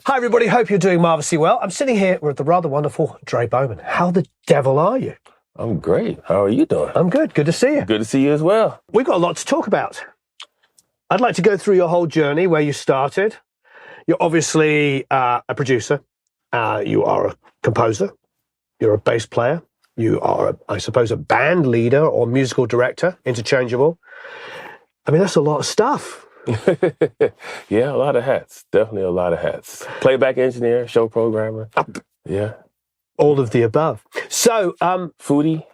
Hi, everybody. Hope you're doing marvelously well. I'm sitting here with the rather wonderful André Bowman. How the devil are you? I'm great. How are you doing? I'm good. Good to see you. Good to see you as well. We've got a lot to talk about. I'd like to go through your whole journey, where you started. You're obviously a producer. You are a composer. You're a bass player. You are, I suppose, a band leader or musical director, interchangeable. I mean, that's a lot of stuff. Yeah, a lot of hats. Definitely a lot of hats. Playback engineer, show programmer. Yeah. All of the above. So, Foodie.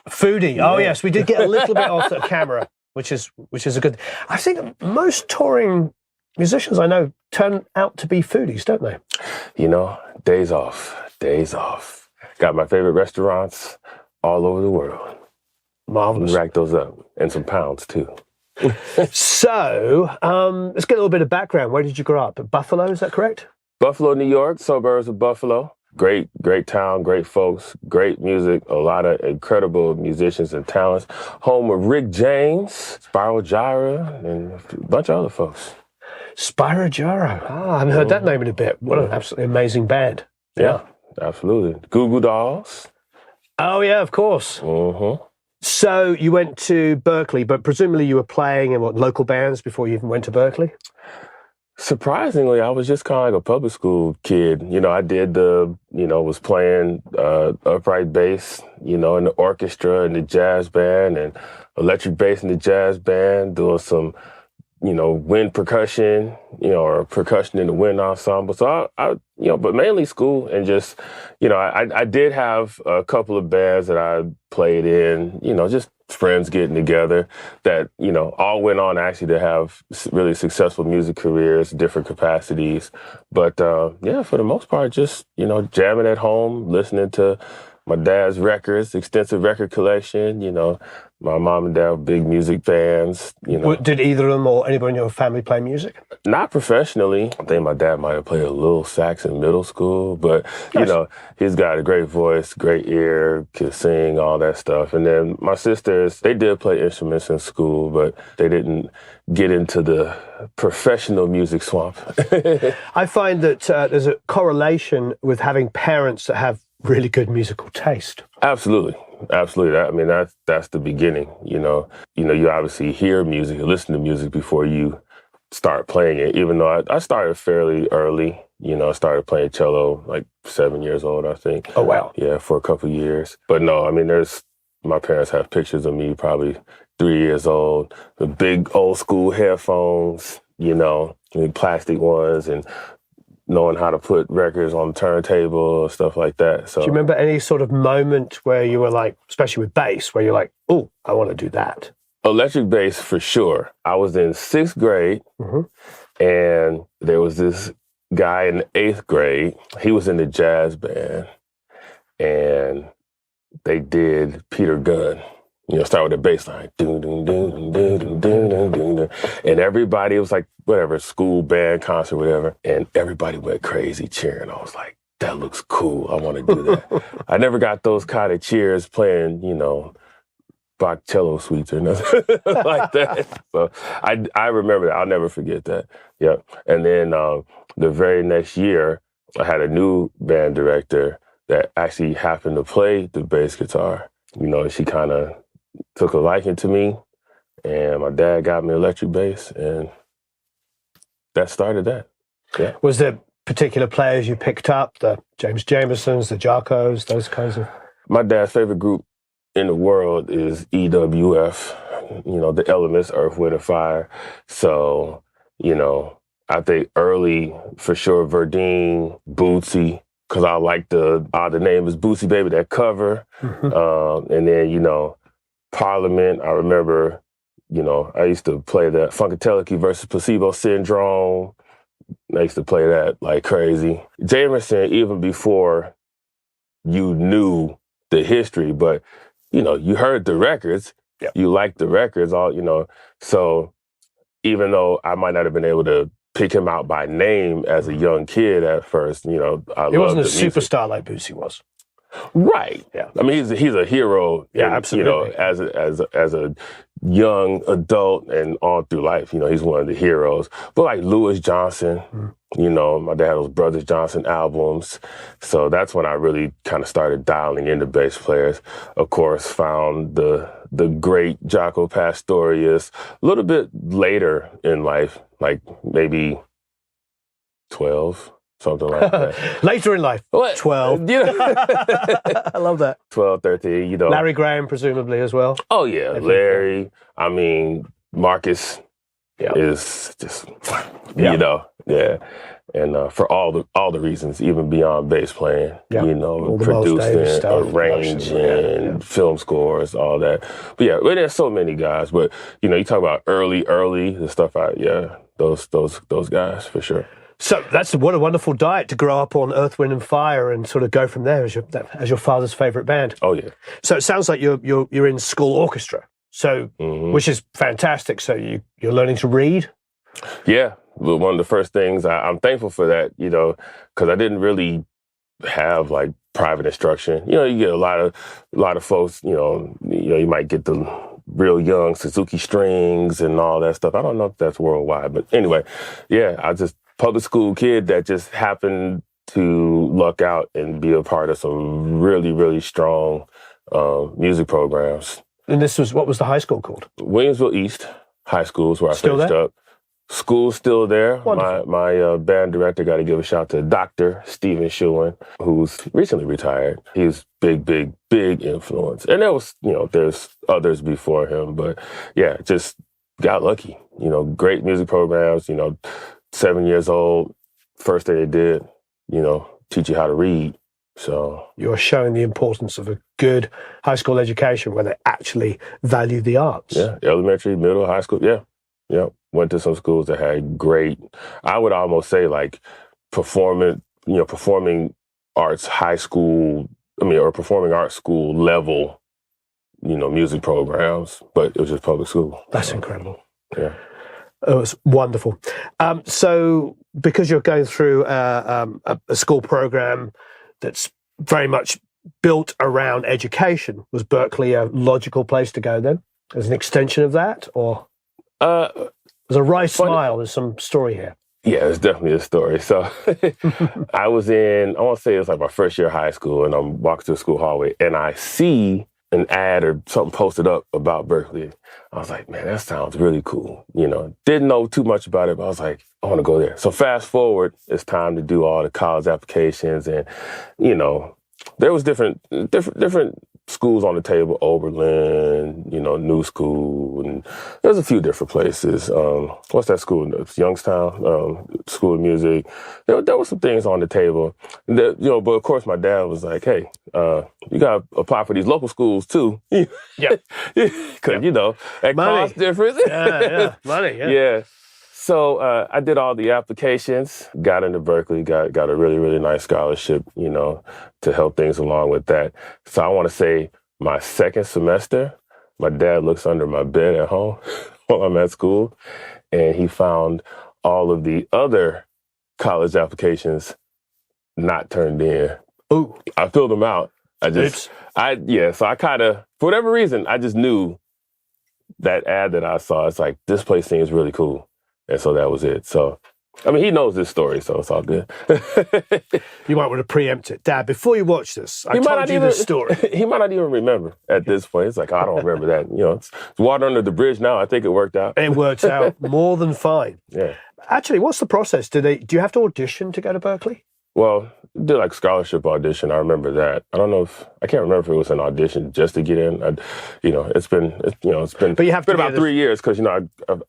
Foodie. Yeah. Oh, yes, we did get a little bit off the camera, which is a good. I think most touring musicians I know turn out to be foodies, don't they? You know, days off. Got my favorite restaurants all over the world. Marvelous. Rack those up. And some pounds, too. So, let's get a little bit of background. Where did you grow up? At Buffalo, is that correct? Buffalo, New York, suburbs of Buffalo. Great town, great folks, great music, a lot of incredible musicians and talents. Home of Rick James, Spiral Gyra, and a bunch of other folks. Spyro Gyro. I haven't heard that name in a bit. What an absolutely amazing band. Yeah, absolutely. Goo Goo Dolls. Oh, yeah, of course. Mm-hmm. So you went to Berkeley, but presumably you were playing in local bands before you even went to Berkeley? Surprisingly, I was just kind of like a public school kid. You know, I did was playing upright bass, in the orchestra and the jazz band, and electric bass in the jazz band, doing some, wind percussion, or percussion in the wind ensemble. So I but mainly school and just, I did have a couple of bands that I played in, just friends getting together that, all went on actually to have really successful music careers, different capacities. But for the most part, just, jamming at home, listening to my dad's records, extensive record collection, my mom and dad were big music fans, Did either of them or anybody in your family play music? Not professionally. I think my dad might have played a little sax in middle school, but, Nice. He's got a great voice, great ear, can sing, all that stuff. And then my sisters, they did play instruments in school, but they didn't get into the professional music swamp. I find that there's a correlation with having parents that have really good musical taste. Absolutely. I mean, that's the beginning, You obviously hear music, you listen to music before you start playing it, even though I started fairly early. I started playing cello like 7 years old, I think. Oh, wow. Yeah, for a couple of years. But no, I mean, my parents have pictures of me probably 3 years old, the big old school headphones, the plastic ones, and knowing how to put records on the turntable, stuff like that. So, do you remember any sort of moment where you were like, especially with bass, where you're like, oh, I want to do that? Electric bass for sure. I was in 6th grade, and there was this guy in the 8th grade. He was in the jazz band, and they did Peter Gunn. Start with the bass line. Doom, doom, doom, doom, doom, doom, doom, doom, doom. And everybody, it was like, whatever, school band concert, whatever. And everybody went crazy cheering. I was like, that looks cool. I want to do that. I never got those kind of cheers playing, Bach cello suites or nothing like that. So I remember that. I'll never forget that. Yeah. And then the very next year, I had a new band director that actually happened to play the bass guitar. She kind of took a liking to me, and my dad got me electric bass, and that started that. Yeah. Was there particular players you picked up, the James Jamesons, the Jarkos, those kinds of? My dad's favorite group in the world is EWF, the Elements, Earth, Wind, and Fire. So, I think early, for sure, Verdine, Bootsy, because I like the name is Bootsy Baby, that cover. And then, Parliament, I remember, I used to play that Funkadelic versus Placebo Syndrome. I used to play that like crazy. Jamerson, even before you knew the history, but, you heard the records, you liked the records, so even though I might not have been able to pick him out by name as a young kid at first, He wasn't a superstar like Bootsy was. Right. Yeah. I mean, he's a hero. Yeah, absolutely. As a young adult and all through life. He's one of the heroes. But like Louis Johnson, my dad had those Brothers Johnson albums. So that's when I really kind of started dialing into bass players. Of course, found the great Jaco Pastorius a little bit later in life, like maybe 12. Something like that. Later in life, what? 12. I love that. 12, 13, Larry Graham, presumably, as well. Oh, yeah. Larry. I mean, Marcus is just, yeah. And for all the reasons, even beyond bass playing, producing, arranging, film scores, all that. But yeah, there's so many guys. But, you talk about early, the stuff those guys, for sure. So what a wonderful diet to grow up on Earth, Wind and Fire and sort of go from there as your father's favorite band. Oh yeah. So it sounds like you're in school orchestra. So which is fantastic. So you're learning to read. Yeah, well, one of the first things I'm thankful for that. Because I didn't really have like private instruction. You get a lot of folks. You might get the real young Suzuki strings and all that stuff. I don't know if that's worldwide, but anyway, yeah, I just public school kid that just happened to luck out and be a part of some really, really strong music programs. And what was the high school called? Williamsville East High School is where I finished up. School's still there. Wonderful. My band director, got to give a shout to Dr. Stephen Schuin, who's recently retired. He's big influence. And there's others before him, but yeah, just got lucky. Great music programs, 7 years old, first thing they did, teach you how to read. So you're showing the importance of a good high school education where they actually value the arts. Yeah, elementary, middle, high school. Yeah. Went to some schools that had great, I would almost say like performing arts high school, or performing arts school level, music programs, but it was just public school. That's incredible. Yeah. It was wonderful. So because you're going through a school program that's very much built around education, was Berkeley a logical place to go then? As an extension of that? Or there's a wry smile, there's some story here. Yeah, it's definitely a story. So I want to say it's like my first year of high school, and I'm walking through the school hallway, and I see an ad or something posted up about Berkeley. I was like, man, that sounds really cool. Didn't know too much about it, but I was like, I want to go there. So fast forward, it's time to do all the college applications, and there was different schools on the table, Oberlin, New School, and there's a few different places. What's that school? It's Youngstown, School of Music. There were some things on the table. But of course my dad was like, hey, you got to apply for these local schools too. Yeah. Because, that cost difference. Yeah, money, yeah. Yeah. So I did all the applications, got into Berkeley, got a really, really nice scholarship, to help things along with that. So I want to say my second semester, my dad looks under my bed at home while I'm at school, and he found all of the other college applications not turned in. Ooh. I filled them out. So I kind of, for whatever reason, I just knew that ad that I saw. It's like, this place seems really cool. And so that was it. So, he knows this story, so it's all good. You might want to preempt it. Dad, before you watch this, I told you this story. He might not even remember at this point. It's like, I don't remember that. It's water under the bridge now. I think it worked out. It worked out more than fine. Yeah. Actually, what's the process? Do you have to audition to go to Berkeley? Well, did like scholarship audition. I remember that. I can't remember if it was an audition just to get in. It's been But you have been about 3 years because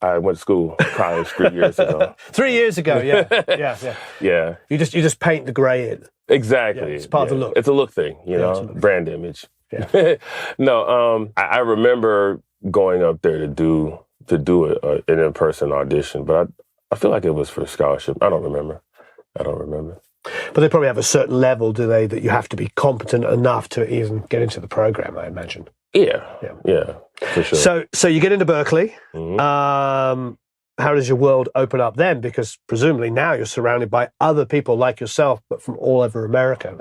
I went to school college 3 years ago. 3 years ago, yeah. Yeah. You just paint the grey in. Exactly. Yeah, it's part of the look. It's a look thing, brand image. Yeah. No, I remember going up there to do an in-person audition, but I feel like it was for scholarship. I don't remember. But they probably have a certain level, do they, that you have to be competent enough to even get into the program, I imagine. Yeah, for sure. So you get into Berkeley. Mm-hmm. How does your world open up then? Because presumably now you're surrounded by other people like yourself, but from all over America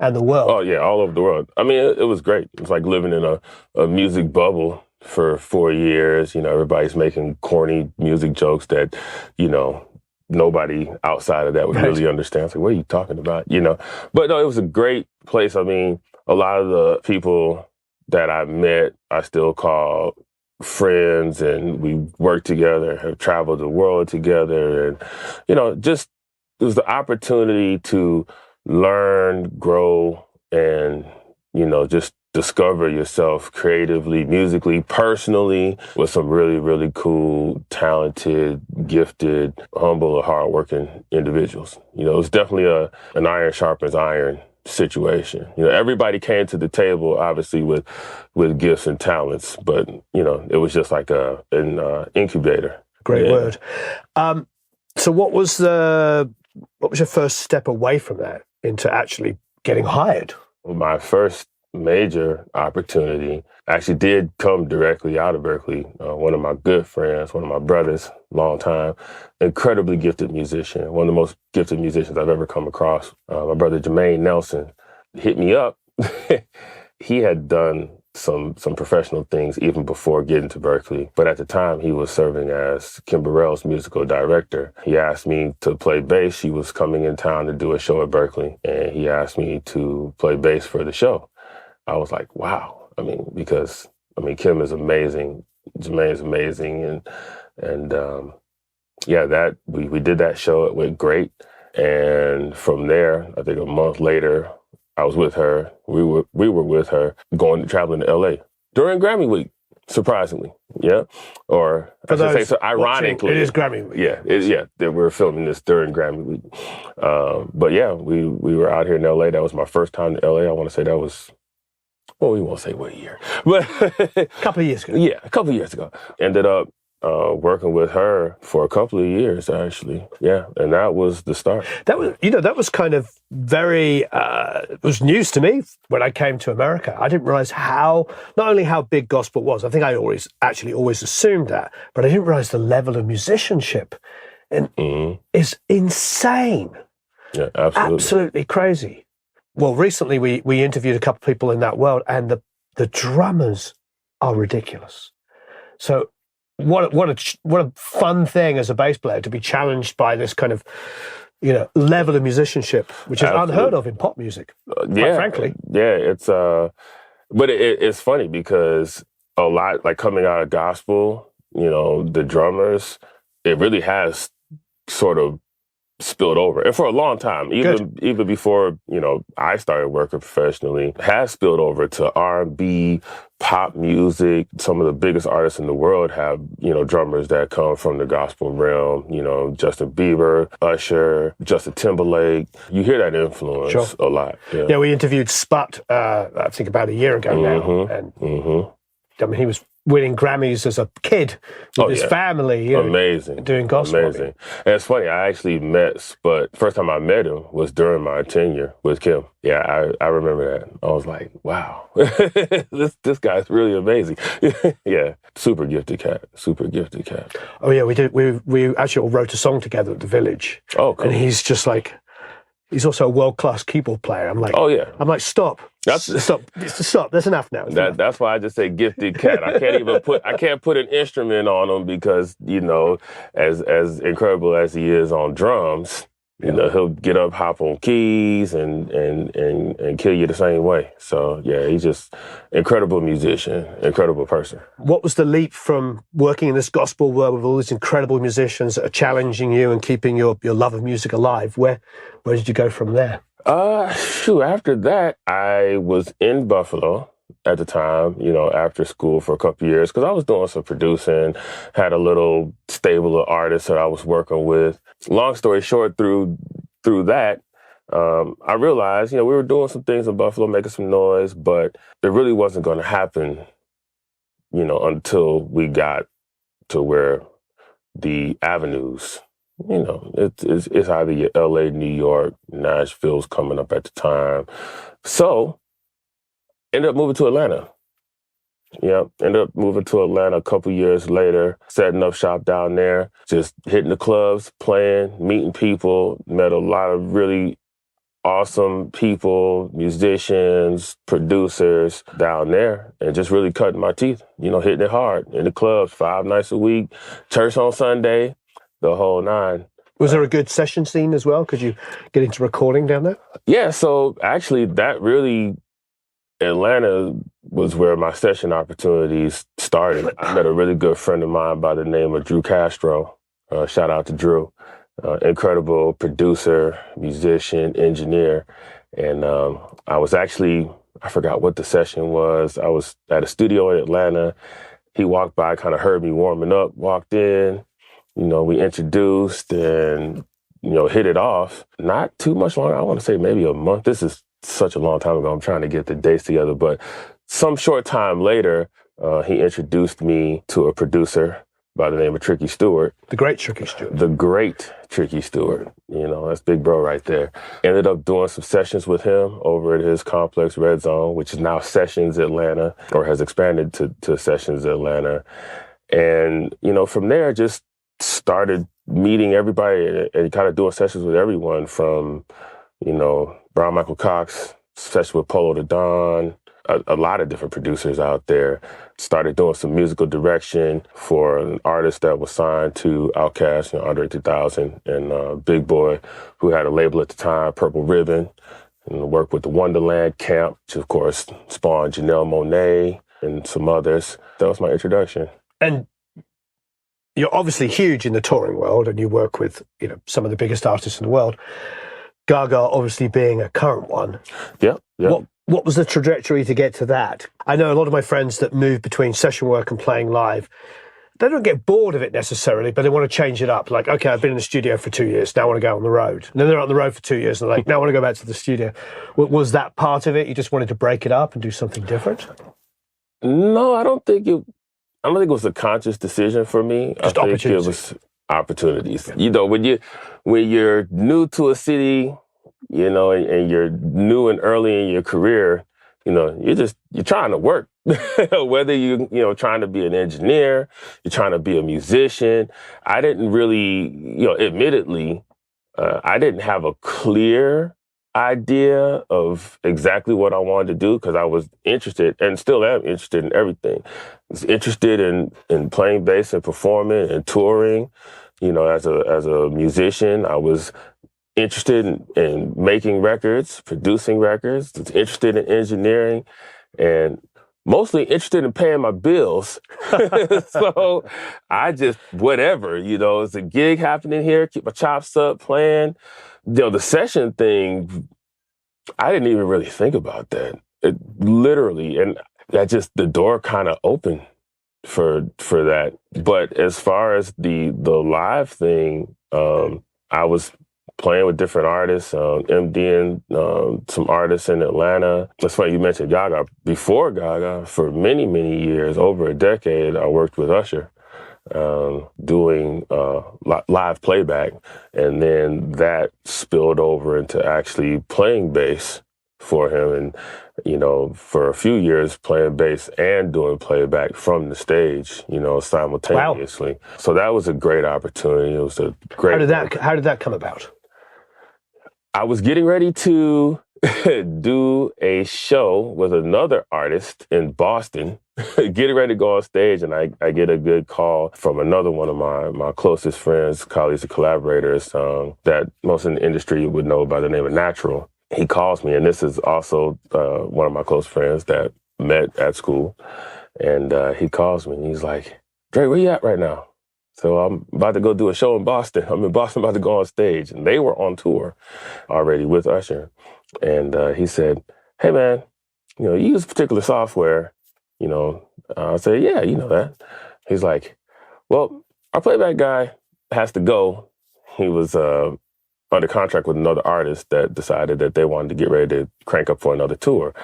and the world. Oh, yeah, all over the world. It was great. It was like living in a music bubble, for 4 years. You know, everybody's making corny music jokes that, you know, nobody outside of that would really understand. It's like, what are you talking about? You know, but no, it was a great place. I mean, a lot of the people that I met, I still call friends, and we worked together, have traveled the world together. And, you know, just it was the opportunity to learn, grow, and, you know, just discover yourself creatively, musically, personally, with some really, really cool, talented, gifted, humble, hardworking individuals. You know, it was definitely an iron sharpens iron situation. You know, everybody came to the table, obviously, with gifts and talents, but, you know, it was just like an incubator. Great word. So what was your first step away from that into actually getting hired? My first major opportunity actually did come directly out of Berkeley. One of my good friends, one of my brothers, long time, incredibly gifted musician, one of the most gifted musicians I've ever come across. My brother Jermaine Nelson hit me up. He had done some professional things even before getting to Berkeley, but at the time he was serving as Kim Burrell's musical director. He asked me to play bass. She was coming in town to do a show at Berkeley, and he asked me to play bass for the show. I was like, wow. I mean, because Kim is amazing, Jermaine's amazing, and yeah, that we did that show. It went great, and from there, I think a month later, I was with her. We were with her traveling to LA during Grammy week, surprisingly. Yeah. Or I should say, so ironically. It is Grammy week. Yeah. We were filming this during Grammy week. But yeah, we were out here in LA. That was my first time to LA. I want to say that was, well, we won't say what year, but a couple of years ago. Yeah, a couple of years ago. Ended up working with her for a couple of years, actually. Yeah, and that was the start. That was kind of very, it was news to me when I came to America. I didn't realize not only how big gospel was, I think I always assumed that, but I didn't realize the level of musicianship is insane. Yeah, absolutely. Absolutely crazy. Well, recently we interviewed a couple of people in that world, and the drummers are ridiculous. So what a fun thing as a bass player to be challenged by this kind of, you know, level of musicianship, which is unheard of in pop music. Quite frankly. Yeah, it's but it's funny because a lot, like coming out of gospel, you know, the drummers, it really has sort of spilled over. And for a long time, even before, you know, I started working professionally, has spilled over to R&B, pop music. Some of the biggest artists in the world have, you know, drummers that come from the gospel realm, you know, Justin Bieber, Usher, Justin Timberlake. You hear that influence a lot. Yeah, we interviewed Sput, I think about a year ago now. And I mean, he was winning Grammys as a kid with his family. You know, amazing. Doing gospel. Amazing. And it's funny, I actually met Sput. First time I met him was during my tenure with Kim. Yeah, I remember that. I was like, wow, this guy's really amazing. Yeah, super gifted cat. Oh yeah, we did. We actually all wrote a song together at the Village. Oh, cool. And he's just like, he's also a world-class keyboard player. I'm like, oh yeah. I'm like, stop. Stop. That's enough now. That's why I just say gifted cat. I can't put an instrument on him because, you know, as incredible as he is on drums, you know, he'll get up, hop on keys and kill you the same way. So yeah, he's just incredible musician, incredible person. What was the leap from working in this gospel world with all these incredible musicians that are challenging you and keeping your love of music alive? Where did you go from there? After that, I was in Buffalo at the time, you know, after school for a couple of years, because I was doing some producing, had a little stable of artists that I was working with. Long story short, through that, I realized, you know, we were doing some things in Buffalo, making some noise, but it really wasn't going to happen, you know, until we got to where the avenues, you know, it's either your LA, New York, Nashville's coming up at the time. So, ended up moving to Atlanta. Yep, ended up moving to Atlanta a couple years later, setting up shop down there, just hitting the clubs, playing, meeting people, met a lot of really awesome people, musicians, producers down there, and just really cutting my teeth, hitting it hard in the clubs 5 nights a week, church on Sunday, the whole nine. Was there a good session scene as well? Could you get into recording down there? Yeah, so actually Atlanta was where my session opportunities started. I met a really good friend of mine by the name of Drew Castro. Shout out to Drew. Incredible producer, musician, engineer. And I forgot what the session was. I was at a studio in Atlanta. He walked by, kind of heard me warming up, walked in. We introduced and, hit it off. Not too much longer. I want to say maybe a month. This is such a long time ago. I'm trying to get the dates together. But some short time later, he introduced me to a producer by the name of Tricky Stewart. The great Tricky Stewart. The great Tricky Stewart. That's big bro right there. Ended up doing some sessions with him over at his complex Red Zone, which is now Sessions Atlanta, or has expanded to Sessions Atlanta. And, from there, just started meeting everybody and kind of doing sessions with everyone from, Brown Michael Cox, session with Polo the Don, a lot of different producers out there. Started doing some musical direction for an artist that was signed to Outkast, André 2000, and Big Boy, who had a label at the time, Purple Ribbon, and worked with the Wonderland Camp, which of course spawned Janelle Monáe and some others. That was my introduction. And you're obviously huge in the touring world, and you work with, some of the biggest artists in the world. Gaga obviously being a current one. Yeah. What was the trajectory to get to that? I know a lot of my friends that move between session work and playing live, they don't get bored of it necessarily, but they want to change it up. Like, okay, I've been in the studio for 2 years, now I want to go on the road. And then they're on the road for 2 years, and they're like, now I want to go back to the studio. Was that part of it? You just wanted to break it up and do something different? No, I don't think it was a conscious decision for me. Just I think it was opportunities. Yeah. When you're new to a city, and you're new and early in your career, you're trying to work. Whether you're trying to be an engineer, you're trying to be a musician. I didn't really, admittedly, I didn't have a clear idea of exactly what I wanted to do because I was interested and still am interested in everything. I was interested in playing bass and performing and touring. As a musician, I was interested in making records, producing records, interested in engineering, and mostly interested in paying my bills. So I just, whatever, it's a gig happening here, keep my chops up, playing. The session thing, I didn't even really think about that. It literally, and that just, the door kind of opened for that. But as far as the live thing, I was playing with different artists, MDing some artists in Atlanta. It's funny you mentioned Gaga. Before Gaga, for many, many years, over a decade, I worked with Usher doing live playback. And then that spilled over into actually playing bass for him. And, for a few years, playing bass and doing playback from the stage, simultaneously. Wow. So that was a great opportunity. It was a great... How did that come about? I was getting ready to do a show with another artist in Boston, getting ready to go on stage, and I get a good call from another one of my closest friends, colleagues, and collaborators that most in the industry would know by the name of Natural. He calls me, and this is also one of my close friends that met at school, and he calls me, and he's like, "Dre, where you at right now?" So I'm about to go do a show in Boston. I'm in Boston about to go on stage. And they were on tour already with Usher. And he said, "Hey, man, you use particular software." I said, "Yeah, you know that." He's like, "Well, our playback guy has to go." He was under contract with another artist that decided that they wanted to get ready to crank up for another tour.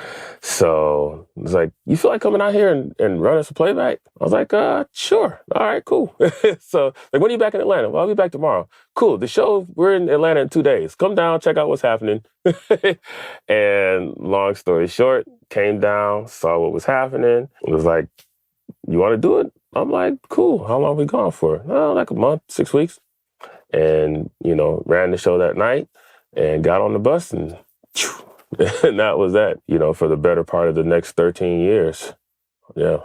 So it was like, "You feel like coming out here and running some playback?" I was like, "Sure. All right, cool." So when are you back in Atlanta? "Well, I'll be back tomorrow." "Cool. The show, we're in Atlanta in 2 days. Come down, check out what's happening." And long story short, came down, saw what was happening. It was like, "You want to do it?" I'm like, "Cool. How long we gone for?" "Oh, like a month, 6 weeks." And, ran the show that night and got on the bus and And that was that, for the better part of the next 13 years. Yeah.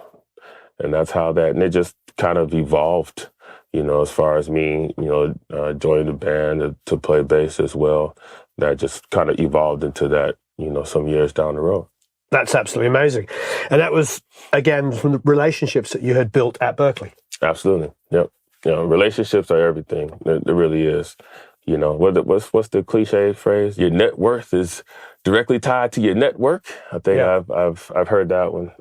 And that's how and it just kind of evolved, as far as me, joining the band to play bass as well. That just kind of evolved into that, some years down the road. That's absolutely amazing. And that was, again, from the relationships that you had built at Berkeley. Absolutely. Yep. Relationships are everything. It really is. What's the cliche phrase? Your net worth is directly tied to your network. I think I've heard that one,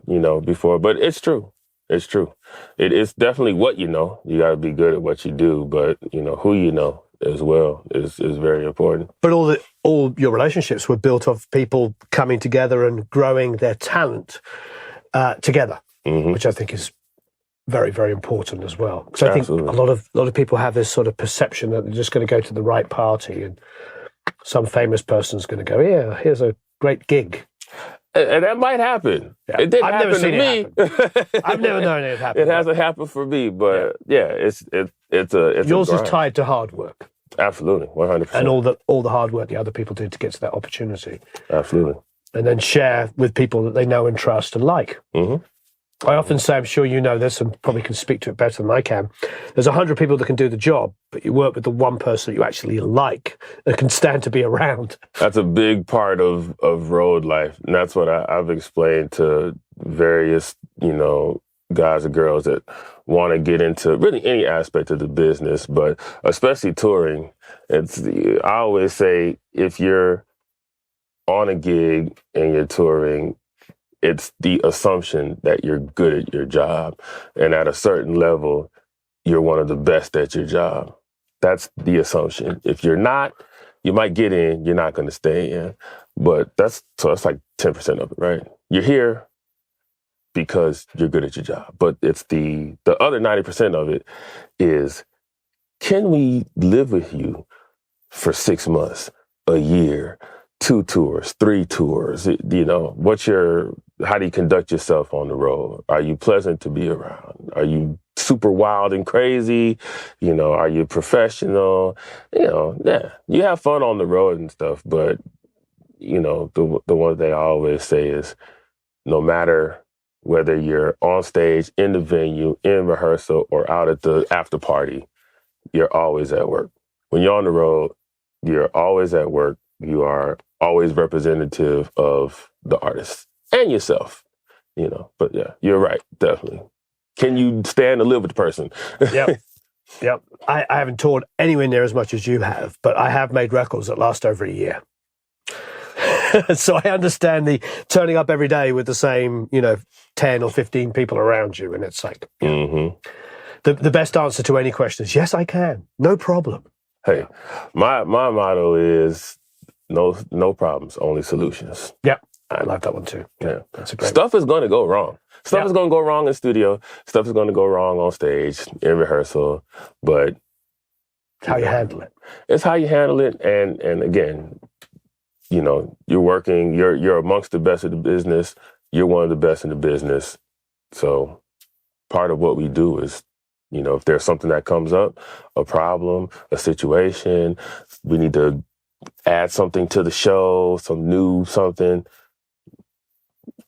before, but it's true. It's true. It's definitely what you know. You got to be good at what you do, but who you know as well is very important. But all your relationships were built of people coming together and growing their talent together, which I think is very, very important as well. Because I think a lot of people have this sort of perception that they're just going to go to the right party and some famous person's going to go, yeah, here's a great gig. And that might happen. Yeah. It didn't happen to me. I've never known it happen. It hasn't happened for me, but it's yours is tied to hard work. Absolutely, 100%. And all the hard work the other people did to get to that opportunity. Absolutely. And then share with people that they know and trust and like. Mm-hmm. I often say, I'm sure you know this and probably can speak to it better than I can. There's 100 people that can do the job, but you work with the one person that you actually like and can stand to be around. That's a big part of road life. And that's what I've explained to various, guys and girls that want to get into really any aspect of the business, but especially touring. I always say, if you're on a gig and you're touring, it's the assumption that you're good at your job. And at a certain level, you're one of the best at your job. That's the assumption. If you're not, you might get in, you're not going to stay in. But that's like 10% of it, right? You're here because you're good at your job. But it's the other 90% of it is, can we live with you for 6 months, a year, 2 tours, 3 tours? How do you conduct yourself on the road? Are you pleasant to be around? Are you super wild and crazy? Are you professional? You have fun on the road and stuff, but the one thing I always say is, no matter whether you're on stage, in the venue, in rehearsal, or out at the after party, you're always at work. When you're on the road, you're always at work. You are always representative of the artist and yourself, But yeah, you're right, definitely. Can you stand to live with the person? Yep. I haven't toured anywhere near as much as you have, but I have made records that last over a year. So I understand the turning up every day with the same, 10 or 15 people around you. And it's like, the best answer to any question is, yes, I can. No problem. Hey, my motto is no problems, only solutions. Yep. I like that one too. Yeah. That's a great Stuff is going to go wrong. Stuff is going to go wrong in the studio. Stuff is going to go wrong on stage, in rehearsal. But how you handle it. It's how you handle it. And again, you're working, you're amongst the best of the business. You're one of the best in the business. So part of what we do is, if there's something that comes up, a problem, a situation, we need to add something to the show, something.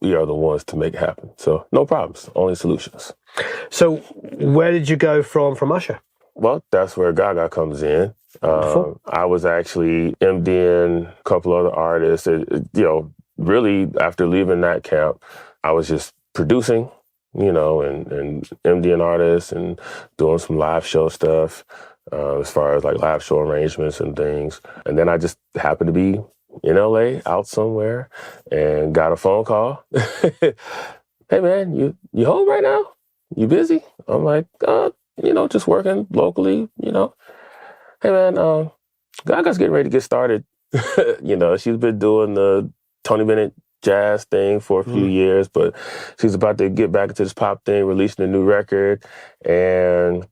We are the ones to make it happen. So no problems, only solutions. So where did you go from Usher? Well, that's where Gaga comes in. I was actually MDing a couple other artists. Really after leaving that camp, I was just producing, and MDing artists and doing some live show stuff, as far as like live show arrangements and things. And then I just happened to be in LA, out somewhere, and got a phone call. Hey man, you home right now? You busy? I'm like, just working locally, Hey man, Gaga's getting ready to get started. She's been doing the Tony Bennett jazz thing for a few years, but she's about to get back into this pop thing, releasing a new record. And,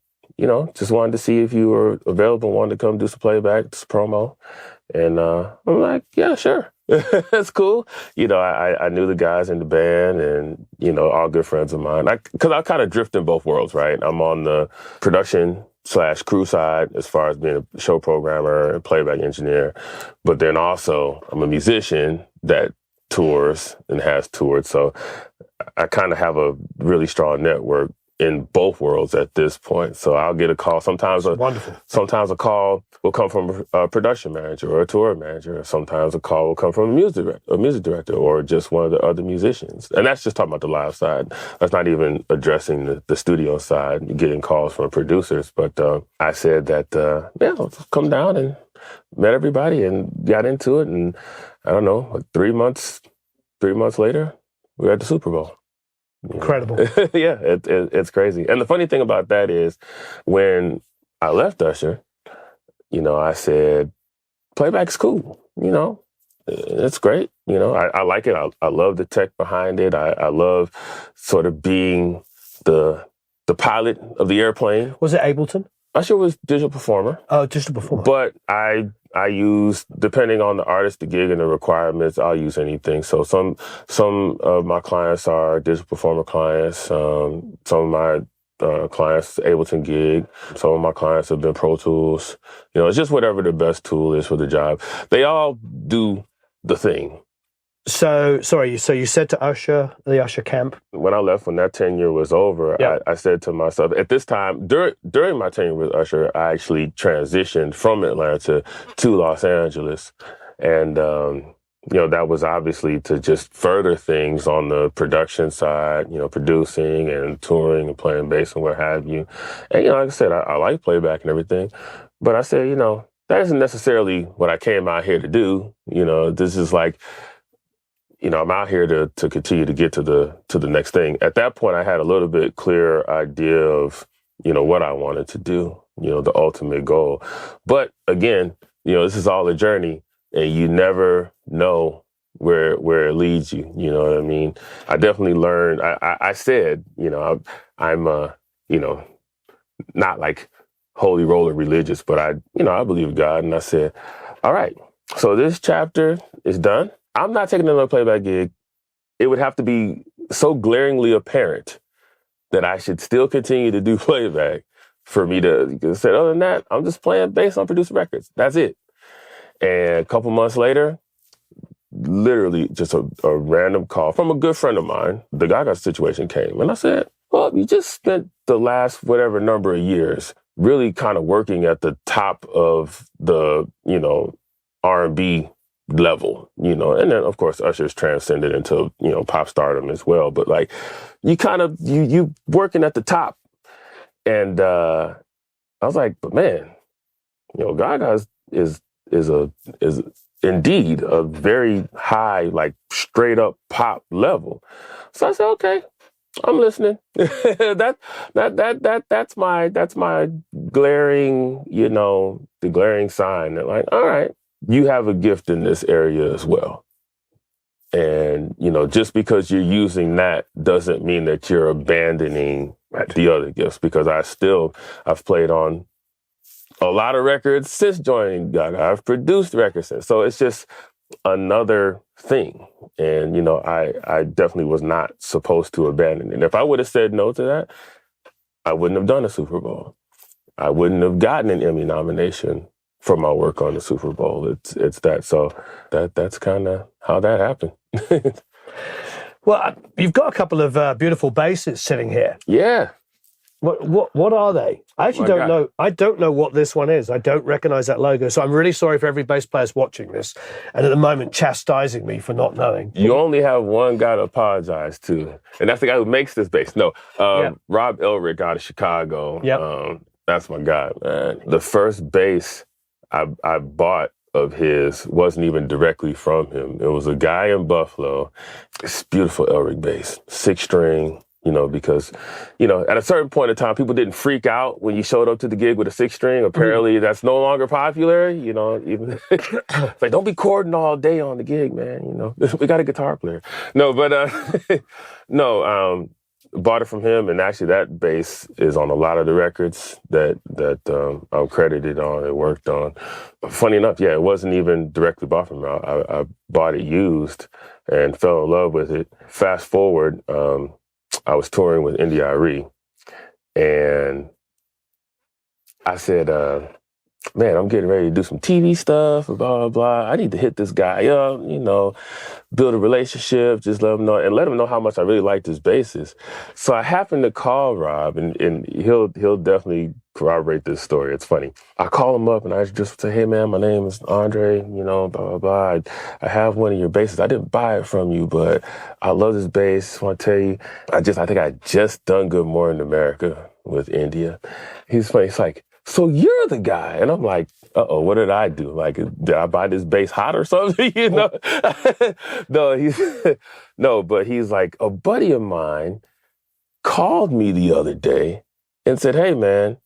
just wanted to see if you were available, wanted to come do some playback, some promo. And I'm like, yeah, sure. That's cool. I knew the guys in the band and, all good friends of mine. Because I kind of drift in both worlds, right? I'm on the production slash crew side as far as being a show programmer and playback engineer. But then also I'm a musician that tours and has toured. So I kind of have a really strong network in both worlds at this point. So I'll get a call. Sometimes a call will come from a production manager or a tour manager. Sometimes a call will come from a music director or just one of the other musicians. And that's just talking about the live side. That's not even addressing the studio side, getting calls from producers. But I said that, let's come down and met everybody and got into it. And I don't know, like 3 months later, we were at the Super Bowl. Incredible. Yeah, it's crazy. And the funny thing about that is when I left Usher, I said, playback's cool, it's great. I like it. I love the tech behind it. I love sort of being the pilot of the airplane. Was it Ableton? Usher was digital performer. Oh, digital performer. But I use, depending on the artist, the gig, and the requirements, I'll use anything. So some of my clients are digital performer clients. Some of my clients, Ableton gig. Some of my clients have been Pro Tools. It's just whatever the best tool is for the job. They all do the thing. So you said to Usher, the Usher camp? When I left, when that tenure was over, Yep. I said to myself, at this time, during my tenure with Usher, I actually transitioned from Atlanta to Los Angeles. And, that was obviously to just further things on the production side, producing and touring and playing bass and what have you. And, like I said, I like playback and everything. But I said, that isn't necessarily what I came out here to do. This is like, I'm out here to continue to get to the next thing. At that point, I had a little bit clearer idea of, what I wanted to do, the ultimate goal. But again, this is all a journey and you never know where it leads you. You know what I mean? I definitely learned, I said, I'm not like holy roller religious, but I believe God. And I said, all right, so this chapter is done. I'm not taking another playback gig. It would have to be so glaringly apparent that I should still continue to do playback for me to say, other than that, I'm just playing bass on produced records. That's it. And a couple months later, literally just a random call from a good friend of mine, the Gaga situation came. And I said, well, you just spent the last whatever number of years really kind of working at the top of the, R&B level, and then of course Usher's transcended into, pop stardom as well. But like you kind of, you working at the top. And I was like, but man, Gaga is indeed a very high, like straight up pop level. So I said, okay, I'm listening. That's my glaring, the glaring sign that like, all right, you have a gift in this area as well. And, just because you're using that doesn't mean that you're abandoning the other gifts, because I've played on a lot of records since joining Gaga. I've produced records since. So it's just another thing. And, I definitely was not supposed to abandon it. If I would have said no to that, I wouldn't have done a Super Bowl. I wouldn't have gotten an Emmy nomination for my work on the Super Bowl. It's that. So that's kind of how that happened. Well, you've got a couple of beautiful basses sitting here. Yeah. What are they? I actually don't know. I don't know what this one is. I don't recognize that logo. So I'm really sorry for every bass players watching this and at the moment chastising me for not knowing. You only have one guy to apologize to, and that's the guy who makes this bass. No, Rob Elric out of Chicago. Yep. That's my guy, man. The first bass I bought of his wasn't even directly from him. It was a guy in Buffalo. It's beautiful Elric bass, 6-string. Because, at a certain point in time, people didn't freak out when you showed up to the gig with a 6-string. Apparently, that's no longer popular. Even it's like, don't be chording all day on the gig, man. We got a guitar player. No, but bought it from him, and actually, that bass is on a lot of the records that I'm credited on and worked on. Funny enough, it wasn't even directly bought from him. I bought it used and fell in love with it. Fast forward. I was touring with NDIRE, and I said, man, I'm getting ready to do some TV stuff, blah, blah, blah. I need to hit this guy up, build a relationship, just let him know how much I really like this bassist. So I happened to call Rob, and he'll definitely corroborate this story. It's funny. I call him up and I just say, hey man, my name is André, blah, blah, blah. I have one of your basses. I didn't buy it from you, but I love this bass. I want to tell you, I think I just done Good Morning America with India. He's funny. He's like, so you're the guy. And I'm like, uh-oh, what did I do? Like, did I buy this bass hot or something? No, but he's like, a buddy of mine called me the other day and said, hey man,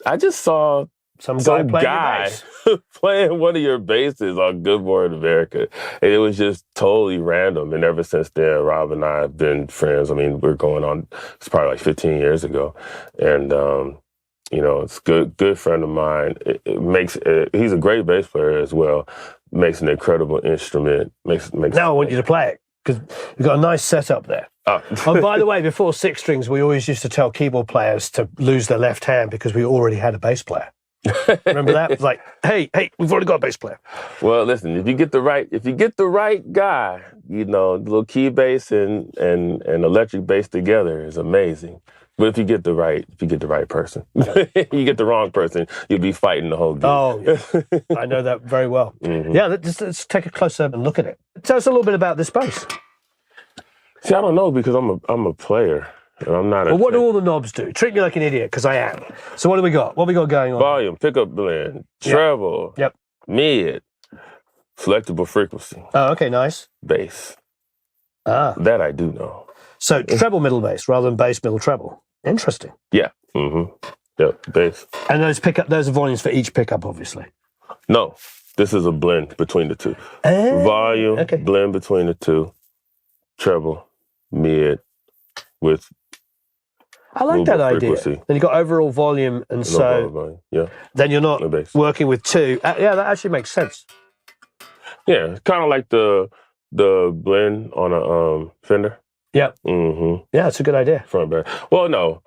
I just saw some guy playing one of your basses on Good Morning America. And it was just totally random. And ever since then, Rob and I have been friends. I mean, we're going on, it's probably like 15 years ago. And, it's good friend of mine. He's a great bass player as well. Makes an incredible instrument. Now I want you to play it, because you've got a nice setup there. Oh, by the way, before six strings, we always used to tell keyboard players to lose their left hand because we already had a bass player. Remember that? It's like, hey, we've already got a bass player. Well, listen, if you get the right guy, little key bass and electric bass together is amazing. But if you get the right person, you get the wrong person, you'll be fighting the whole game. Oh, yeah. I know that very well. Mm-hmm. Yeah, let's take a closer and look at it. Tell us a little bit about this bass. See, I don't know, because I'm a player and I'm not. Well, what do all the knobs do? Treat me like an idiot, because I am. So what do we got? What have we got going on? Volume, pickup blend, treble, mid, selectable frequency. Oh, okay, nice. Bass. That I do know. So treble middle bass rather than bass middle treble. Interesting. Yeah. Mm-hmm. Yep. Bass. And those are volumes for each pickup, obviously. No, this is a blend between the two. Volume, blend between the two. Treble, mid, with. I like that idea. Then you've got overall volume, and volume. Yeah. Then you're not working with two. Yeah, that actually makes sense. Yeah, it's kind of like the blend on a Fender. Yeah. Mm-hmm. Yeah, it's a good idea. Front back. Well, no,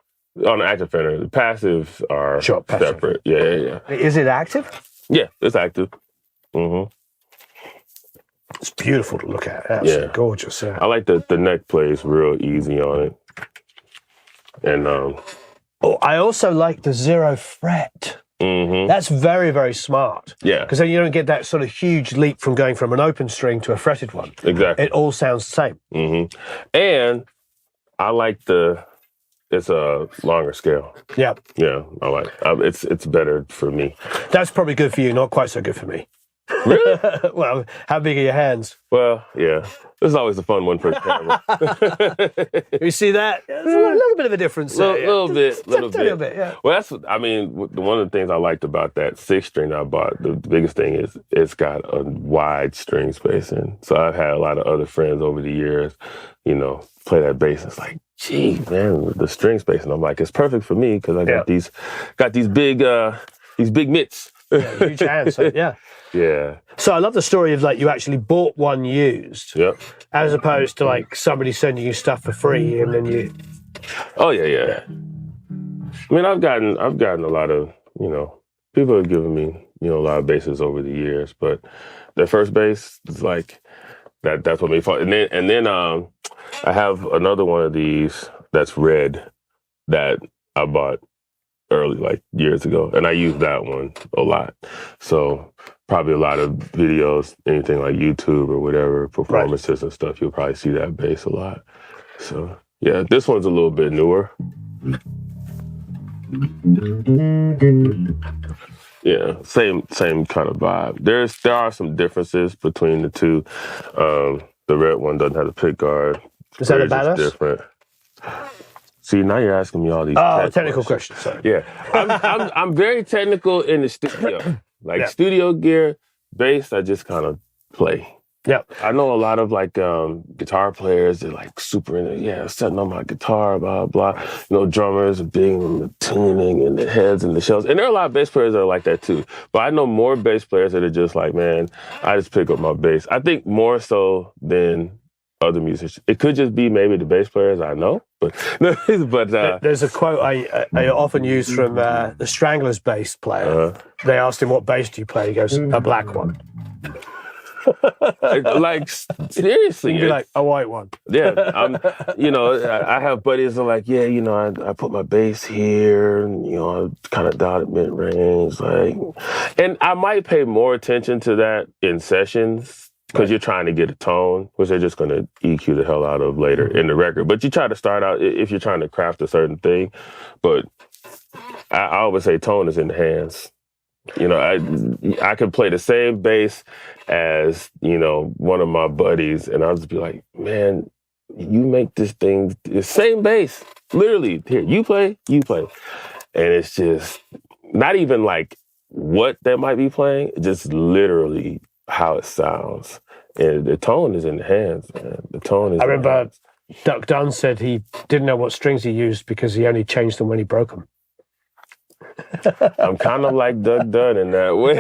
on an active Fender, the passives are separate. Yeah. Is it active? Yeah, it's active. Mm-hmm. It's beautiful to look at. Absolutely gorgeous. Yeah. I like the neck plays real easy on it. And I also like the 0 fret. Mm-hmm. That's very, very smart. Yeah. Because then you don't get that sort of huge leap from going from an open string to a fretted one. Exactly. It all sounds the same. Mm-hmm. And I like it's a longer scale. Yeah. Yeah, I like it's better for me. That's probably good for you, not quite so good for me. Really? Well, how big are your hands? Well, yeah. This is always a fun one for the camera. You see that? There's a little bit of a difference there. Little bit. A little bit, yeah. Well, one of the things I liked about that 6-string I bought, the biggest thing is it's got a wide string spacing. So I've had a lot of other friends over the years, play that bass. It's like, gee, man, the string spacing. I'm like, it's perfect for me because I got these big mitts. Yeah, huge hands. So, yeah. Yeah. So I love the story of you actually bought one used, as opposed to somebody sending you stuff for free and then you. Oh yeah. I mean, I've gotten a lot of people have given me a lot of basses over the years, but the first bass is like that. That's what made fun. And then I have another one of these that's red that I bought early, years ago, and I use that one a lot. So probably a lot of videos, anything like YouTube or whatever, performances and stuff, you'll probably see that bass a lot. So yeah, this one's a little bit newer. Yeah, same kind of vibe. There are some differences between the two. The red one doesn't have a pick guard. Is that a badass? Different. See, now you're asking me all these technical questions. Sorry. Yeah, I'm very technical in the studio. Studio gear, bass, I just kind of play. Yeah. I know a lot of guitar players, they're super into setting on my guitar, blah, blah. Drummers are big in the tuning and the heads and the shells. And there are a lot of bass players that are like that too. But I know more bass players that are just like, man, I just pick up my bass. I think more so than other musicians. It could just be maybe the bass players I know, but there's a quote I often use from the Stranglers bass player. They asked him, what bass do you play? He goes, a black one. Like, seriously. You'd be like, a white one. Yeah. I have buddies that are like, yeah, I put my bass here, and, I kind of dotted mid-range. And I might pay more attention to that in sessions because you're trying to get a tone, which they're just going to EQ the hell out of later in the record. But you try to start out if you're trying to craft a certain thing. But I always say tone is in the hands. I could play the same bass as, one of my buddies, and I'll just be like, man, you make this thing the same bass. Literally, here, you play. And it's just not even like what they might be playing, just literally how it sounds. And the tone is in the hands, man. The tone is. I remember Duck Dunn said he didn't know what strings he used because he only changed them when he broke them. I'm kind of like Duck Dunn in that way.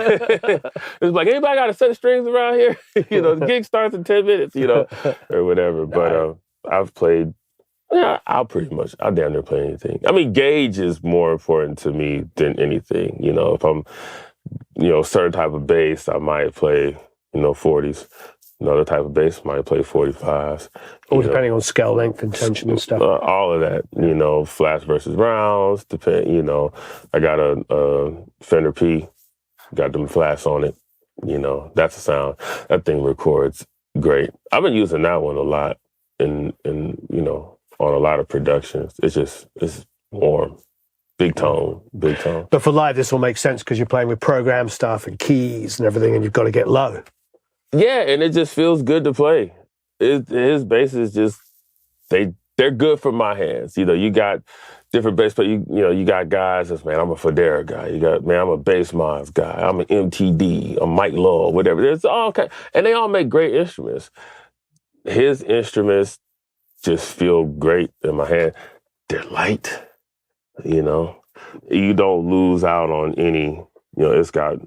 It's like, anybody got a set of strings around here? The gig starts in 10 minutes, or whatever. But I've played, I'll damn near play anything. I mean, gauge is more important to me than anything. If I'm, certain type of bass, I might play, 40s. Another type of bass might play 45s. All depending on scale length and tension and stuff. All of that, flats versus rounds. I got a Fender P, got them flats on it. That's a sound. That thing records great. I've been using that one a lot in on a lot of productions. It's warm. Big tone. But for live, this will make sense because you're playing with program stuff and keys and everything, and you've got to get low. Yeah, and it just feels good to play. His basses just, they're good for my hands. You got different bass players. You got guys that's, man, I'm a Federa guy. You got, man, I'm a Bass Mods guy. I'm an MTD, a Mike Lowell, whatever. It's all okay. And they all make great instruments. His instruments just feel great in my hand. They're light, You don't lose out on any, it's got,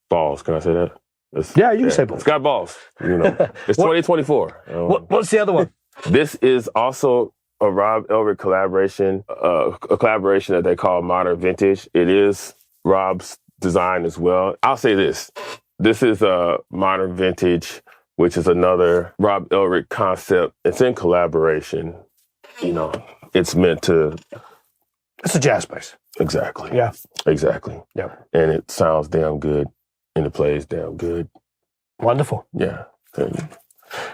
balls. Can I say that? You can say balls. It's got balls. It's 2024. What's the other one? This is also a Rob Elric collaboration, a collaboration that they call Modern Vintage. It is Rob's design as well. I'll say this. This is a Modern Vintage, which is another Rob Elric concept. It's in collaboration. It's meant to... It's a jazz bass. Exactly. Yeah. Exactly. Yeah. And it sounds damn good. And it plays damn good. Wonderful. Yeah. You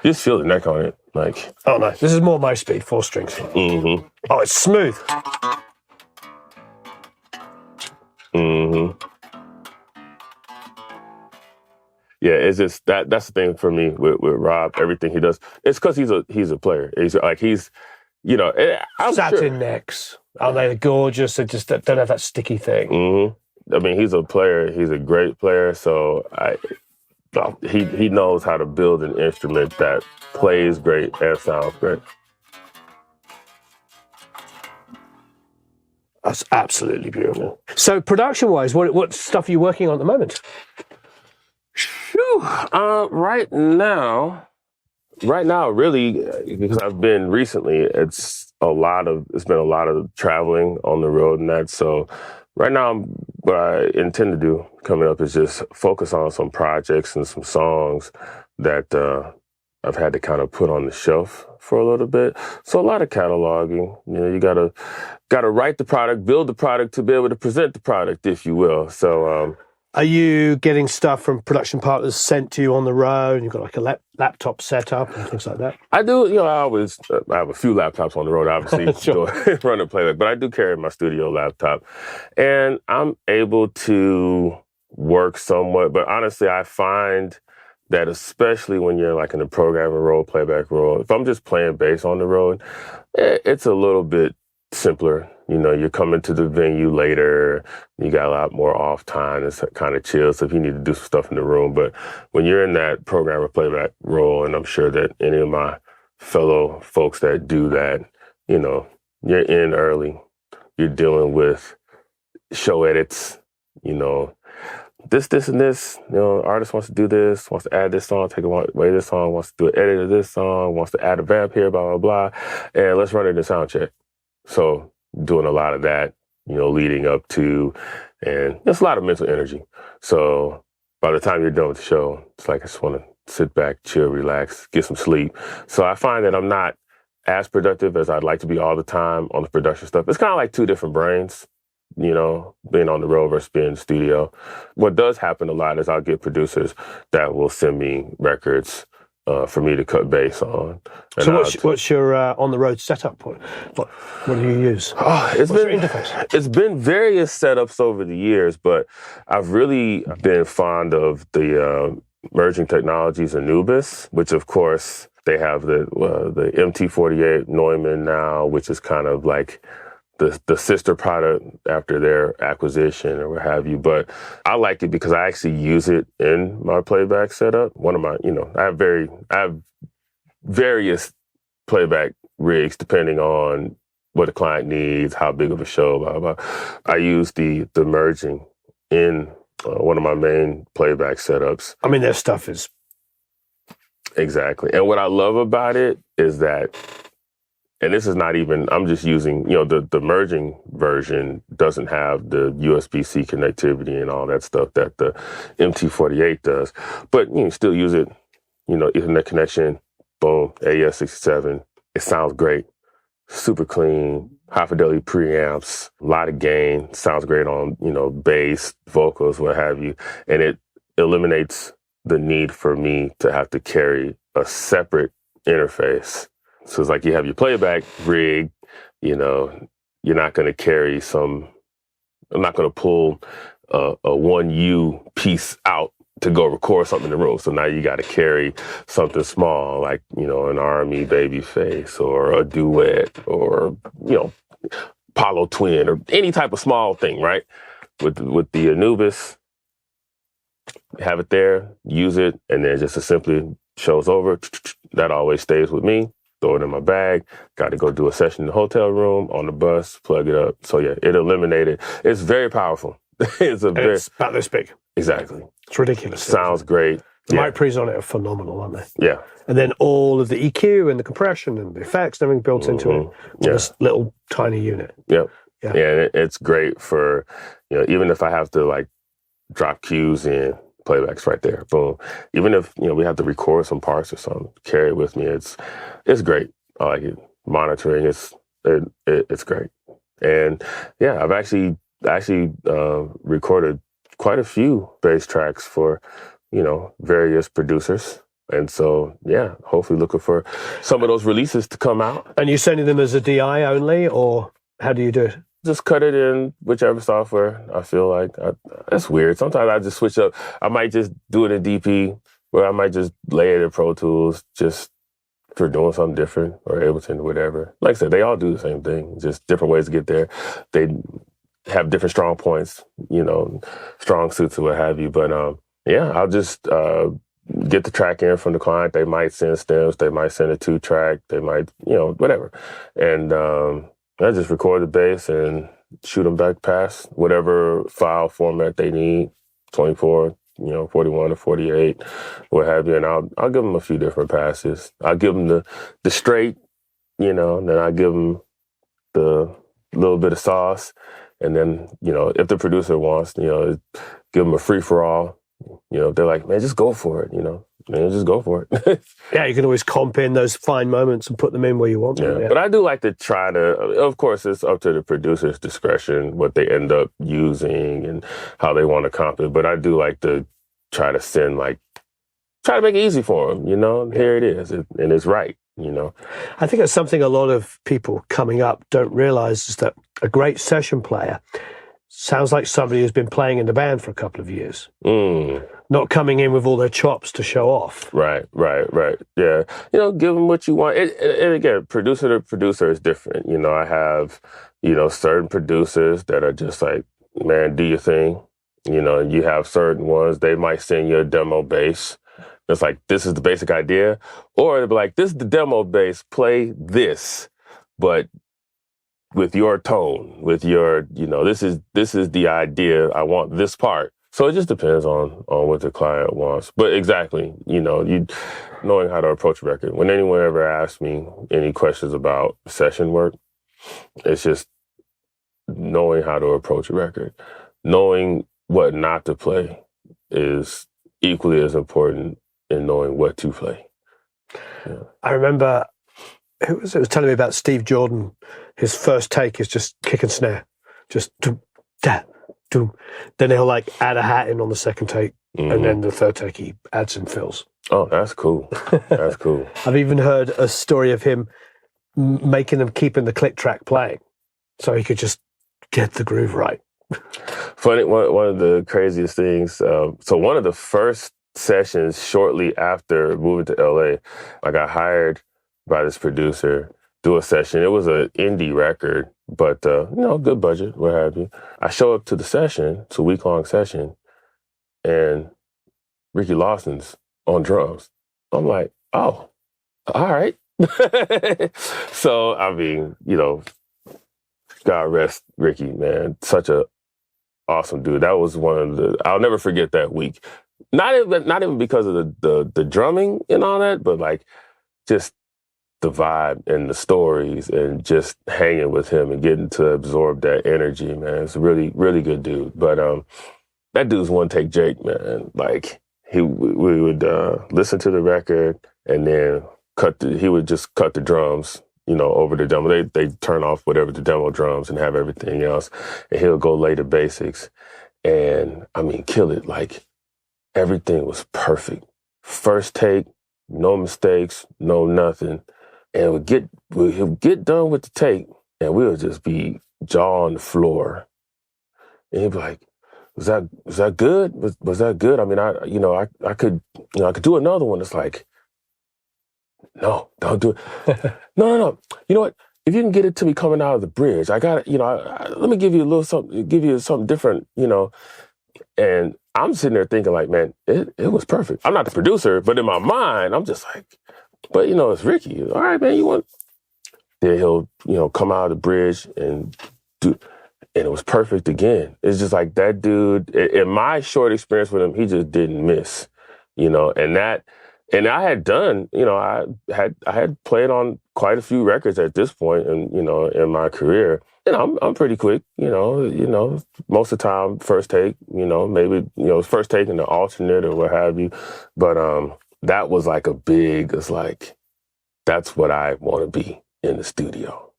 just feel the neck on it. Oh, no. This is more my speed, 4 strings. Mm-hmm. Oh, it's smooth. Mm-hmm. Yeah, it's just that's the thing for me with Rob, everything he does. It's because he's a player. Satin necks. Are they gorgeous? They just don't have that sticky thing. Mm-hmm. I mean, he's a player. He's a great player. So he knows how to build an instrument that plays great and sounds great. That's absolutely beautiful. So production-wise, what stuff are you working on at the moment? Right now, really, because I've been recently, it's been a lot of traveling on the road and that. So right now, what I intend to do coming up is just focus on some projects and some songs that I've had to kind of put on the shelf for a little bit. So a lot of cataloging. You gotta write the product, build the product to be able to present the product, if you will. So. Are you getting stuff from production partners sent to you on the road? You've got like a laptop set up and things like that? I do. I have a few laptops on the road, obviously, Sure. running playback, but I do carry my studio laptop. And I'm able to work somewhat. But honestly, I find that especially when you're like in the programming role, playback role, if I'm just playing bass on the road, it's a little bit simpler. You're coming to the venue later, you got a lot more off time, it's kind of chill, so if you need to do some stuff in the room. But when you're in that programmer playback role, and I'm sure that any of my fellow folks that do that, you're in early, you're dealing with show edits, this, and this. Artist wants to do this, wants to add this song, take away this song, wants to do an edit of this song, wants to add a vamp here, blah, blah, blah. And let's run it in sound check. So doing a lot of that, leading up to, and it's a lot of mental energy. So by the time you're done with the show, it's like I just want to sit back, chill, relax, get some sleep. So I find that I'm not as productive as I'd like to be all the time on the production stuff. It's kind of like two different brains, being on the road versus being in the studio. What does happen a lot is I'll get producers that will send me records for me to cut bass on. And so what's your on-the-road setup? What do you use? What's your interface? It's been various setups over the years, but I've really been fond of the emerging technologies Anubis, which of course they have the MT48 Neumann now, which is kind of like the sister product after their acquisition or what have you. But I like it because I actually use it in my playback setup. One of my, I have various playback rigs depending on what the client needs, how big of a show, blah, blah, blah. I use the merging in one of my main playback setups. I mean, their stuff is... Exactly. And what I love about it is that, and this is not even, I'm just using, the merging version doesn't have the USB-C connectivity and all that stuff that the MT48 does. But you can still use it, Ethernet connection, boom, AES67. It sounds great, super clean, high fidelity preamps, a lot of gain, sounds great on, bass, vocals, what have you. And it eliminates the need for me to have to carry a separate interface. So it's like you have your playback rig, you're not going to carry I'm not going to pull a 1U piece out to go record something in the room. So now you got to carry something small like, an Army Babyface or a duet or, Apollo Twin or any type of small thing, right? With the Anubis, have it there, use it, and then just simply shows over. That always stays with me. Throw it in my bag. Got to go do a session in the hotel room, on the bus, plug it up. So yeah, it eliminated. It's very powerful. It's about this big. Exactly. It's ridiculous. Sounds great. The mic pre's on it are phenomenal, aren't they? Yeah. And then all of the EQ and the compression and the effects and everything built into it. This little tiny unit. Yep. Yeah. And it's great for, even if I have to like drop cues in, playback's right there. Boom. Even if, we have to record some parts or something, carry it with me. It's great. I like it. Monitoring, it's great. And yeah, I've actually recorded quite a few bass tracks for, various producers. And so, yeah, hopefully looking for some of those releases to come out. And you sending them as a DI only, or how do you do it? Just cut it in whichever software I feel like. That's weird. Sometimes I just switch up. I might just do it in DP, or I might just lay it in Pro Tools just for doing something different, or Ableton, or whatever. Like I said, they all do the same thing, just different ways to get there. They have different strong points, strong suits or what have you. But yeah, I'll just get the track in from the client. They might send stems. They might send a 2-track. They might, whatever. And I just record the bass and shoot them back past whatever file format they need, 24, 41 or 48, what have you. And I'll give them a few different passes. I'll give them the straight, and then I give them the little bit of sauce. And then, if the producer wants, give them a free-for-all. They're like, man, just go for it, man, just go for it. Yeah, you can always comp in those fine moments and put them in where you want them. Yeah. But I do like to try to, of course, it's up to the producer's discretion what they end up using and how they want to comp it. But I do like to try to try to make it easy for them, Here it is, and it's right, I think that's something a lot of people coming up don't realize is that a great session player sounds like somebody who's been playing in the band for a couple of years. Not coming in with all their chops to show off. Right. Yeah. Give them what you want. And again, producer to producer is different. I have, certain producers that are just like, man, do your thing. You have certain ones, they might send you a demo bass. It's like, this is the basic idea. Or they'll be like, this is the demo bass, play this. But with your tone, with your, this is the idea. I want this part. So it just depends on what the client wants. But exactly, you knowing how to approach a record. When anyone ever asks me any questions about session work, it's just knowing how to approach a record. Knowing what not to play is equally as important in knowing what to play. Yeah. I remember, who was it? Was telling me about Steve Jordan. His first take is just kick and snare. Just doom, da, doom. Then he'll like add a hat in on the second take. And then the third take, he adds some fills. Oh, that's cool. That's cool. I've even heard a story of him making them keeping the click track playing so he could just get the groove right. Funny, one of the craziest things, so one of the first sessions shortly after moving to LA, I got hired by this producer, do a session. It was an indie record, but, good budget, what have you. I show up to the session, it's a week-long session, and Ricky Lawson's on drums. I'm like, oh, all right. So, I mean, God rest Ricky, man. Such a awesome dude. That was one of the, I'll never forget that week. Not even because of the drumming and all that, but like just the vibe and the stories and just hanging with him and getting to absorb that energy, man. It's a really, really good dude. But that dude's one take Jake, man. Like we would listen to the record and then he would just cut the drums, over the demo. They turn off whatever the demo drums and have everything else. And he'll go lay the basics. And I mean, kill it. Like everything was perfect. First take, no mistakes, no nothing. And he'll get done with the take and we'll just be jaw on the floor. And he'd be like, was that good? Was that good? I mean, I could do another one. It's like, no, don't do it. No. You know what? If you can get it to me coming out of the bridge, I got it. Let me give you a little something, give you something different, And I'm sitting there thinking like, man, it was perfect. I'm not the producer, but in my mind, I'm just like, but it's Ricky. All right, man, you want? Then he'll, come out of the bridge and do, and it was perfect again. It's just like that dude. In my short experience with him, he just didn't miss, And I had done, I had played on quite a few records at this point, and in my career, and I'm pretty quick, most of the time first take, maybe first take in the alternate or what have you, but that was like it's like that's what I want to be in the studio.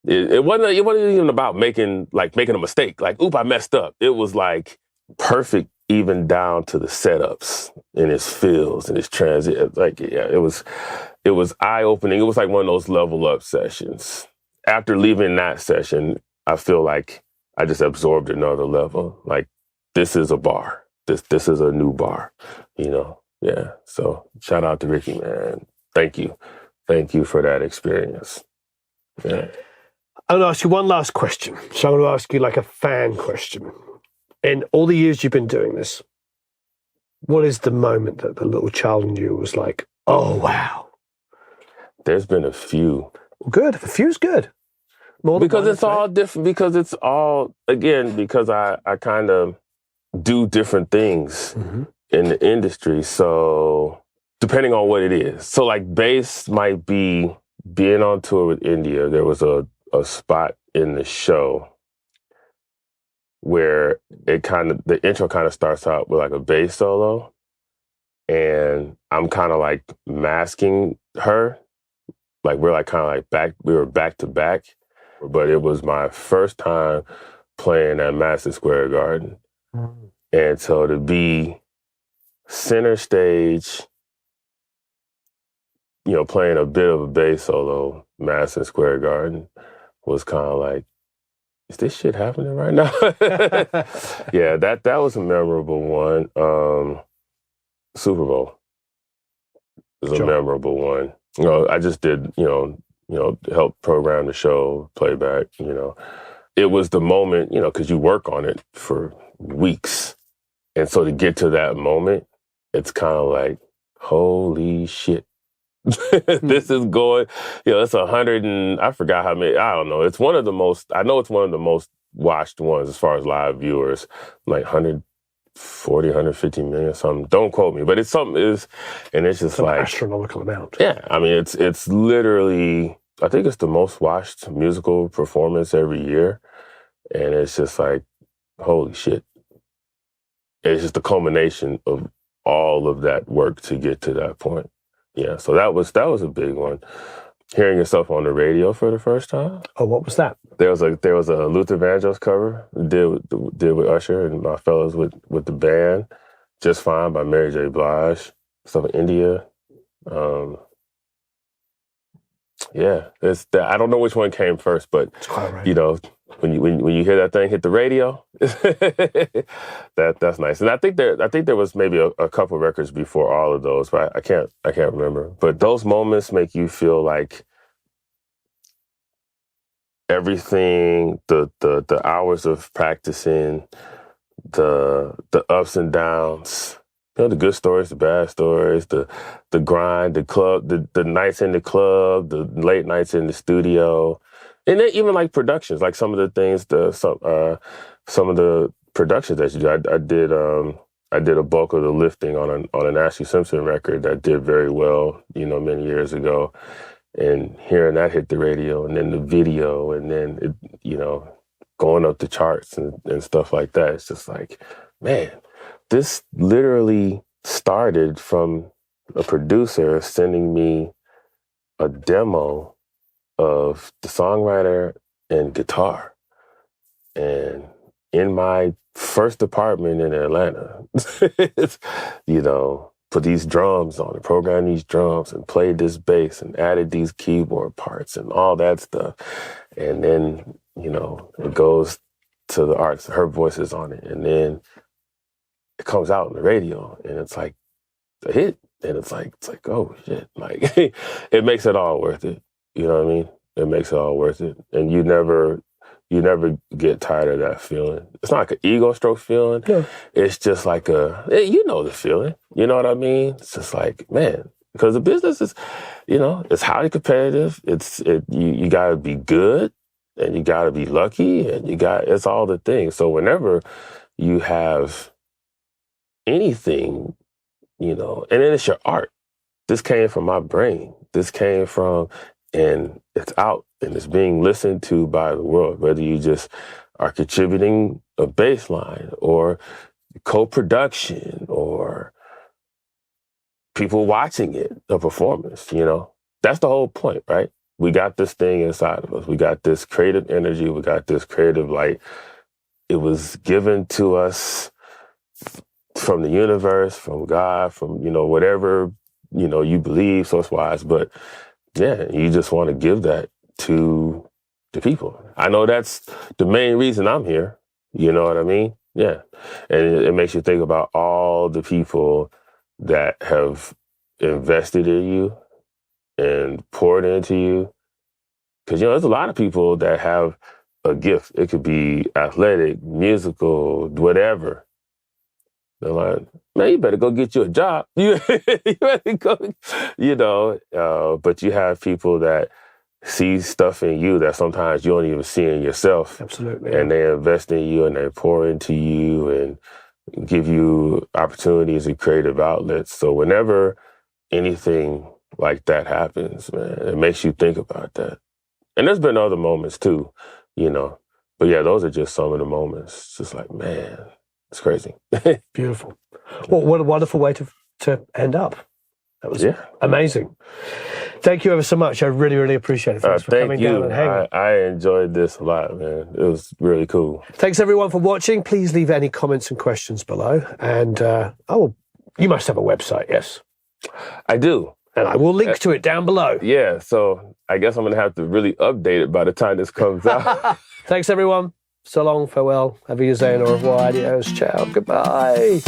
It wasn't even about making a mistake, like oop, I messed up. It was like perfect. Even down to the setups and his fills and his transit. Like, yeah, it was eye-opening. It was like one of those level up sessions. After leaving that session, I feel like I just absorbed another level. Like, this is a bar. This is a new bar, Yeah. So shout out to Ricky, man. Thank you. Thank you for that experience. Yeah. I'm going to ask you one last question. So I'm going to ask you like a fan question. In all the years you've been doing this, what is the moment that the little child in you was like, oh, wow? There's been a few. Good. A few's good. Because it's all different. Because it's all, again, because I kind of do different things in the industry. So depending on what it is. So like bass might be being on tour with India. There was a spot in the show where the intro kind of starts out with like a bass solo, and I'm kind of like masking her, like we're like kind of like we were back to back, but it was my first time playing at Madison Square Garden, and so to be center stage, playing a bit of a bass solo, Madison Square Garden, was kind of like, is this shit happening right now? Yeah, that was a memorable one. Super Bowl is a memorable one. I just did, help program the show, playback, It was the moment, because you work on it for weeks. And so to get to that moment, it's kind of like, holy shit. This is going, it's 100 and I forgot how many, I don't know. It's one of the most watched ones as far as live viewers, like 100, 40, 150 million, something. Don't quote me, but it's something and it's just an like astronomical amount. Yeah, I mean, it's literally, I think it's the most watched musical performance every year, and it's just like, holy shit! It's just the culmination of all of that work to get to that point. Yeah, so that was a big one. Hearing yourself on the radio for the first time. Oh, what was that? There was a Luther Vandross cover did with Usher and my fellows with the band, Just Fine by Mary J. Blige, stuff in India. Yeah, it's that. I don't know which one came first, but It's quite right. you know, when you hear that thing hit the radio, that's nice. And I think there was maybe a couple records before all of those, but I can't remember. But those moments make you feel like everything, the hours of practicing, the ups and downs, you know, the good stories, the bad stories, the grind, the club, the nights in the club, the late nights in the studio, and then even like productions, like some of the things, some of the productions that you do. I did a bulk of the lifting on an Ashley Simpson record that did very well, you know, many years ago. And hearing that hit the radio, and then the video, and then it, you know, going up the charts and stuff like that. It's just like, man, this literally started from a producer sending me a demo of the songwriter and guitar. And in my first apartment in Atlanta, you know, put these drums on it, programmed these drums and played this bass and added these keyboard parts and all that stuff. And then, you know, it goes to the artist, her voice is on it. And then it comes out on the radio and it's like a hit. And it's like, oh shit. Like it makes it all worth it. You know what I mean? It makes it all worth it. And you never get tired of that feeling. It's not like an ego stroke feeling. Yeah. It's just like you know the feeling. You know what I mean? It's just like, man, because the business is, you know, it's highly competitive. You got to be good and you got to be lucky and it's all the things. So whenever you have anything, you know, and then it's your art. This came from my brain. This came from, and it's out and it's being listened to by the world, whether you just are contributing a bass line or co-production or people watching it, a performance, you know. That's the whole point, right? We got this thing inside of us. We got this creative energy. We got this creative light. It was given to us from the universe, from God, from, you know, whatever, you know, you believe source-wise. But yeah, you just want to give that to the people. I know that's the main reason I'm here. You know what I mean? Yeah. And it makes you think about all the people that have invested in you and poured into you. Because, you know, there's a lot of people that have a gift. It could be athletic, musical, whatever. They're like, man, you better go get you a job. You better go, you know. But you have people that see stuff in you that sometimes you don't even see in yourself. Absolutely. And they invest in you and they pour into you and give you opportunities and creative outlets. So whenever anything like that happens, man, it makes you think about that. And there's been other moments too, you know. But yeah, those are just some of the moments. It's just like, man, it's crazy. Beautiful. Well, what a wonderful way to end up. That was amazing. Thank you ever so much. I really, really appreciate it. Thanks for coming down and hanging. I enjoyed this a lot, man. It was really cool. Thanks everyone for watching. Please leave any comments and questions below. And you must have a website, yes? I do. And I will link to it down below. Yeah, so I guess I'm going to have to really update it by the time this comes out. Thanks everyone. So long, farewell, auf Wiedersehen, au revoir, adios, ciao, goodbye.